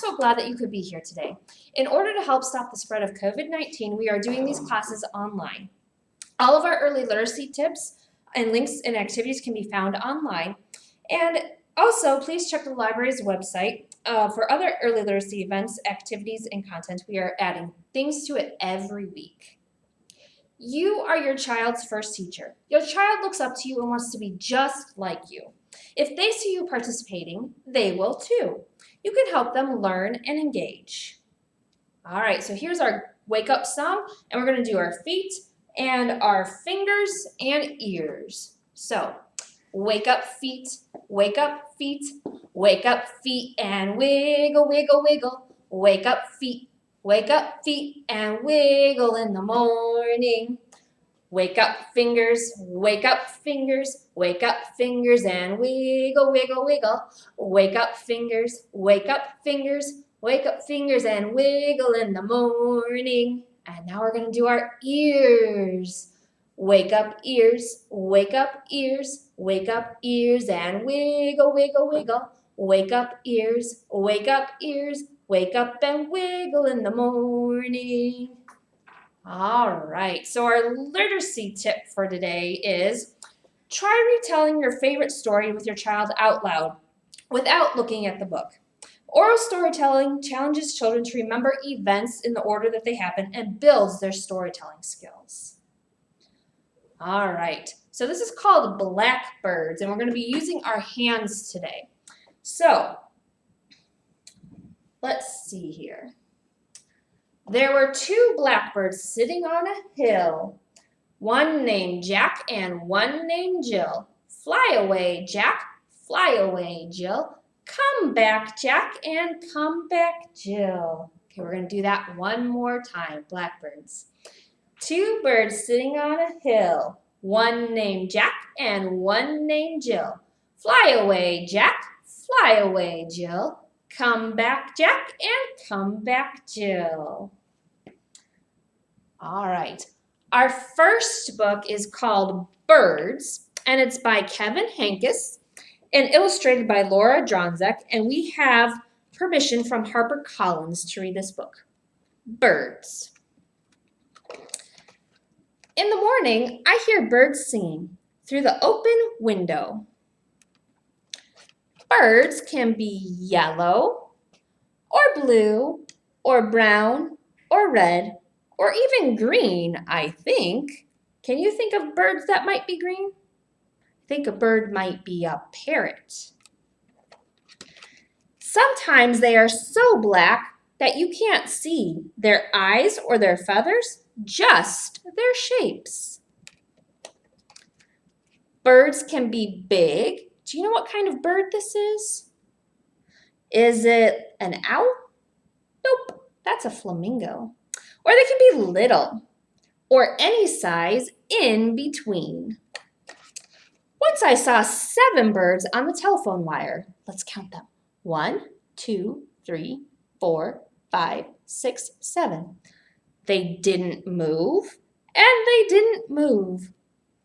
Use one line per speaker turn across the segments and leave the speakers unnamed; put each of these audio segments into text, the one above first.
so glad that you could be here today. In order to help stop the spread of COVID-19, we are doing these classes online. All of our early literacy tips and links and activities can be found online. And also, please check the library's website for other early literacy events, activities, and content. We are adding things to it every week. You are your child's first teacher. Your child looks up to you and wants to be just like you. If they see you participating, they will too. You can help them learn and engage. All right, so here's our wake up song, and we're going to do our feet and our fingers and ears. So, wake up feet, wake up feet, wake up feet and wiggle, wiggle, wiggle. Wake up feet, and wiggle in the morning. Wake up fingers, wake up fingers, wake up fingers and wiggle, wiggle, wiggle. Wake up fingers, wake up fingers, wake up fingers and wiggle in the morning. And now we're going to do our ears. Wake up ears, wake up ears, wake up ears and wiggle, wiggle, wiggle. Wake up ears, wake up ears, wake up and wiggle in the morning. All right, so our literacy tip for today is try retelling your favorite story with your child out loud without looking at the book. Oral storytelling challenges children to remember events in the order that they happen and builds their storytelling skills. All right, so this is called Blackbirds, and we're going to be using our hands today. So, let's see here. There were two blackbirds sitting on a hill, one named Jack and one named Jill. Fly away, Jack, fly away, Jill. Come back, Jack, and come back, Jill. Okay, we're going to do that one more time, blackbirds. Two birds sitting on a hill, one named Jack and one named Jill. Fly away, Jack, fly away, Jill. Come back, Jack, and come back, Jill. All right. Our first book is called Birds, and it's by Kevin Hankes and illustrated by Laura Dronzek, and we have permission from HarperCollins to read this book. Birds. In the morning, I hear birds singing through the open window. Birds can be yellow, or blue, or brown, or red, or even green, I think. Can you think of birds that might be green? I think a bird might be a parrot. Sometimes they are so black that you can't see their eyes or their feathers, just their shapes. Birds can be big. Do you know what kind of bird this is? Is it an owl? Nope, that's a flamingo. Or they can be little, or any size in between. Once I saw 7 birds on the telephone wire. Let's count them. 1, 2, 3, 4, 5, 6, 7. They didn't move, and they didn't move,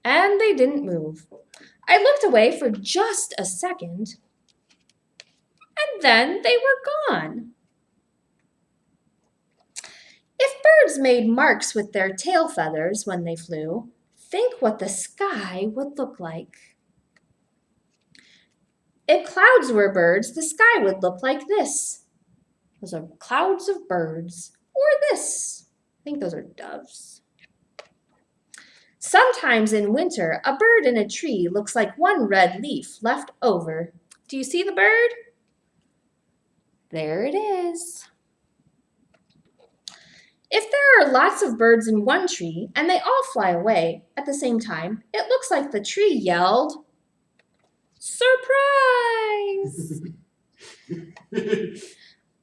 and they didn't move. I looked away for just a second, and then they were gone. If birds made marks with their tail feathers when they flew, think what the sky would look like. If clouds were birds, the sky would look like this. Those are clouds of birds, or this. I think those are doves. Sometimes in winter, a bird in a tree looks like one red leaf left over. Do you see the bird? There it is. If there are lots of birds in one tree and they all fly away at the same time, it looks like the tree yelled, "Surprise!"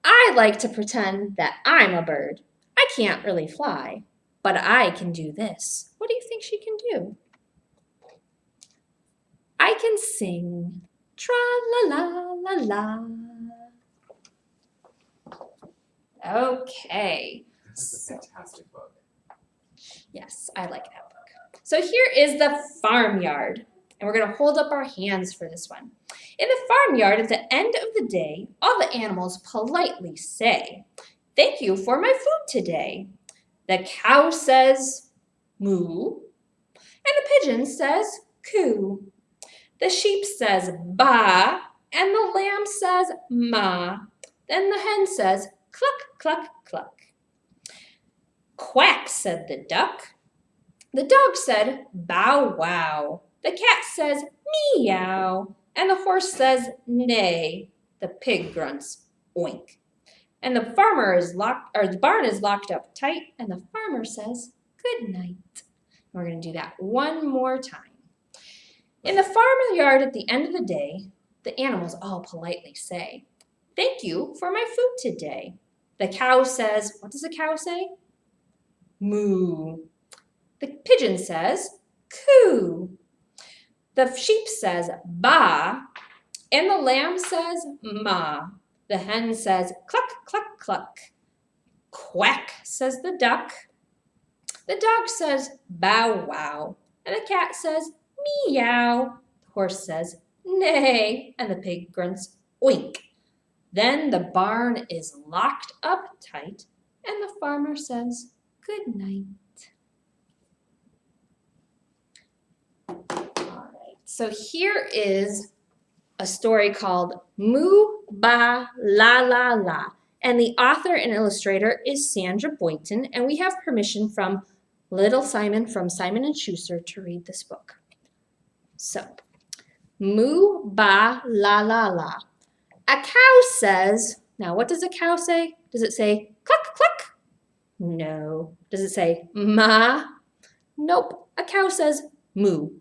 I like to pretend that I'm a bird. I can't really fly, but I can do this. What do you think she can do? I can sing, tra-la-la-la-la. Okay.
This is a fantastic book.
Yes, I like that book. So here is the farmyard, and we're going to hold up our hands for this one. In the farmyard at the end of the day, all the animals politely say, "Thank you for my food today." The cow says, "Moo," and the pigeon says, "Coo." The sheep says, "Ba," and the lamb says, "Ma." Then the hen says, "Cluck, cluck, cluck." "Quack," said the duck. The dog said, "Bow wow." The cat says, "Meow." And the horse says, "Neigh." The pig grunts, "Oink." And the barn is locked up tight, and the farmer says, "Good night." We're going to do that one more time. In the farmyard at the end of the day, the animals all politely say, "Thank you for my food today." The cow says, what does the cow say? Moo. The pigeon says, "Coo." The sheep says, "Ba," and the lamb says, "Ma." The hen says, "Cluck, cluck, cluck." "Quack," says the duck. The dog says, "Bow wow." And the cat says, "Meow." The horse says, "Neigh." And the pig grunts, "Oink." Then the barn is locked up tight, and the farmer says, "Good night." All right, so here is a story called Moo Ba La La La. And the author and illustrator is Sandra Boynton, and we have permission from Little Simon from Simon & Schuster to read this book. So, Moo Ba La La La. A cow says, now what does a cow say? Does it say cluck cluck? No. Does it say ma? Nope. A cow says moo.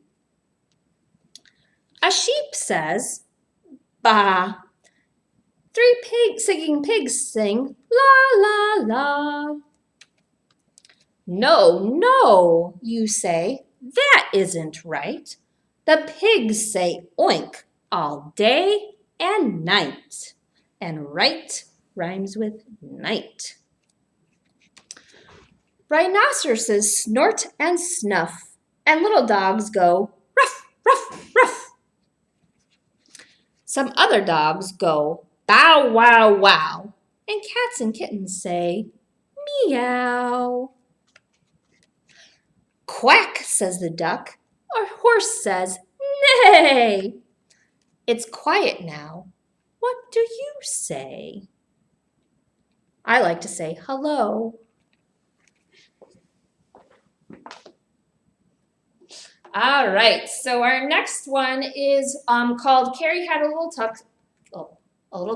A sheep says ba. Three singing pigs sing la la la. No, no, you say, that isn't right. The pigs say oink all day and night. And right rhymes with night. Rhinoceroses snort and snuff, and little dogs go ruff, ruff, ruff. Some other dogs go bow, wow, wow, and cats and kittens say meow. Quack, says the duck. Our horse says neigh. It's quiet now. What do you say? I like to say hello. All right, so our next one is called Carrie Had a Little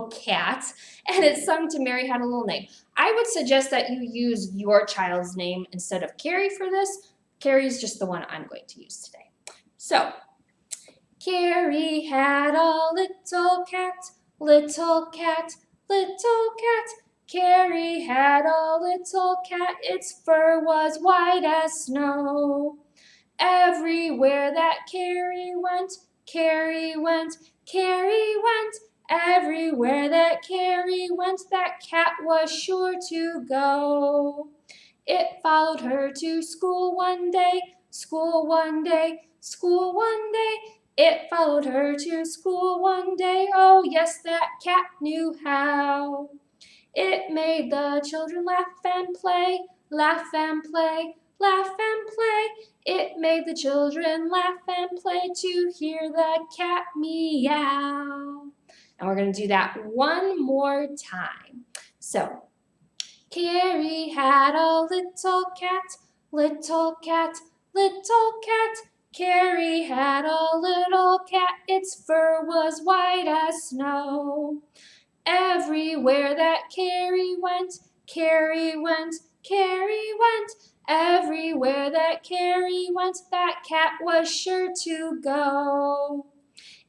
Cat, and it's sung to Mary Had a Little Name. I would suggest that you use your child's name instead of Carrie for this. Carrie is just the one I'm going to use today. So, Carrie had a little cat, little cat, little cat. Carrie had a little cat, its fur was white as snow. Everywhere that Carrie went, Carrie went, Carrie went. Everywhere that Carrie went, that cat was sure to go. It followed her to school one day, school one day, school one day. It followed her to school one day, oh yes, that cat knew how. It made the children laugh and play, laugh and play, laugh and play. It made the children laugh and play to hear the cat meow. And we're going to do that one more time. So, Carrie had a little cat, little cat, little cat. Carrie had a little cat, its fur was white as snow. Everywhere that Carrie went, Carrie went, Carrie went. Everywhere that Carrie went, that cat was sure to go.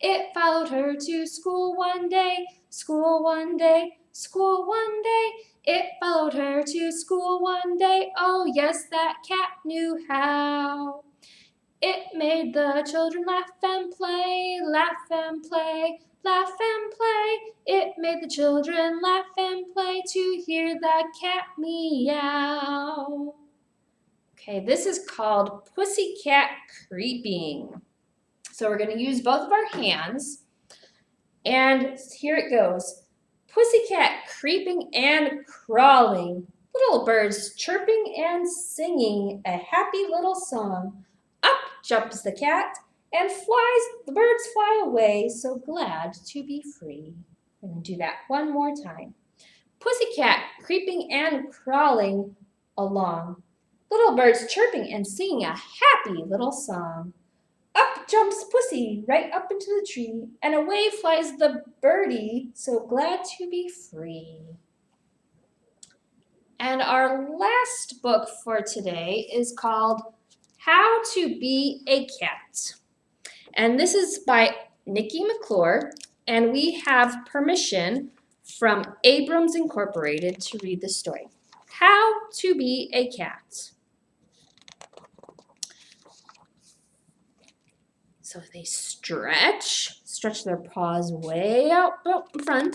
It followed her to school one day, school one day, school one day. It followed her to school one day, oh yes, that cat knew how. It made the children laugh and play, laugh and play, laugh and play. It made the children laugh and play to hear the cat meow. Okay, this is called Pussycat Creeping. So we're going to use both of our hands. And here it goes. Pussycat creeping and crawling, little birds chirping and singing a happy little song. Up jumps the cat and the birds fly away, so glad to be free. I'm going to do that one more time. Pussycat creeping and crawling along, little birds chirping and singing a happy little song. Up jumps Pussy right up into the tree, and away flies the birdie, so glad to be free. And our last book for today is called How to Be a Cat. And this is by Nikki McClure, and we have permission from Abrams Incorporated to read the story. How to Be a Cat. So they stretch their paws way out in front,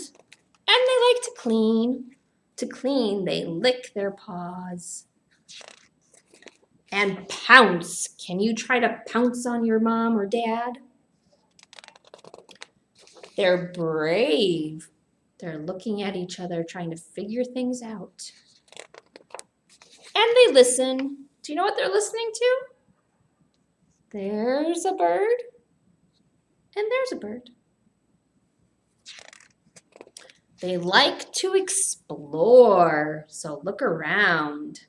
and they like to clean. To clean, they lick their paws. And pounce. Can you try to pounce on your mom or dad? They're brave. They're looking at each other, trying to figure things out. And they listen. Do you know what they're listening to? There's a bird, and there's a bird. They like to explore, so look around.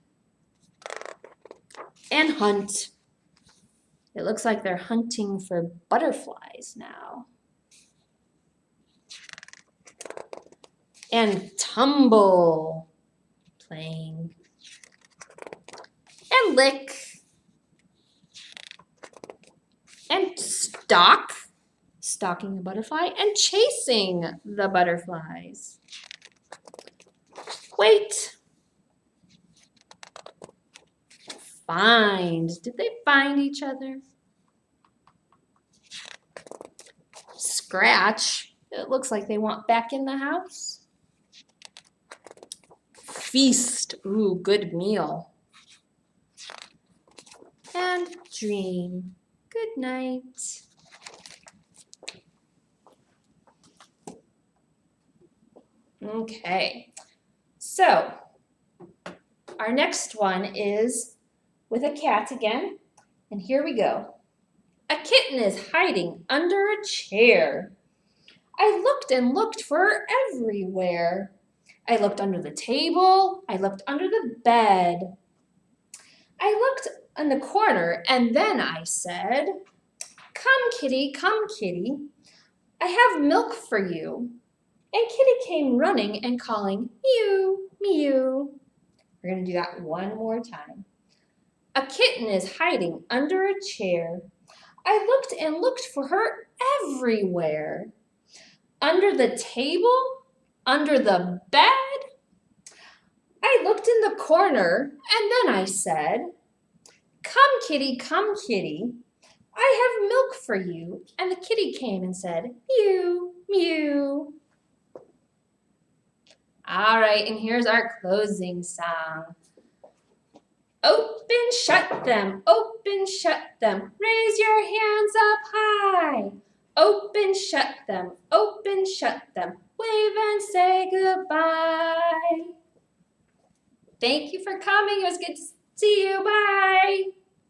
And hunt. It looks like they're hunting for butterflies now. And tumble, playing. And lick. And stalking the butterfly and chasing the butterflies. Wait. Find. Did they find each other? Scratch. It looks like they want back in the house. Feast. Ooh, good meal. And dream. Good night. Okay, so our next one is with a cat again, and here we go. A kitten is hiding under a chair. I looked and looked for her everywhere. I looked under the table, I looked under the bed. I looked in the corner, and then I said, come kitty, I have milk for you. And Kitty came running and calling, mew, mew. We're going to do that one more time. A kitten is hiding under a chair. I looked and looked for her everywhere. Under the table, under the bed. I looked in the corner, and then I said, come kitty, I have milk for you. And the kitty came and said, mew, mew. All right, and here's our closing song. Open, shut them, raise your hands up high. Open, shut them, wave and say goodbye. Thank you for coming, it was good to see you, bye.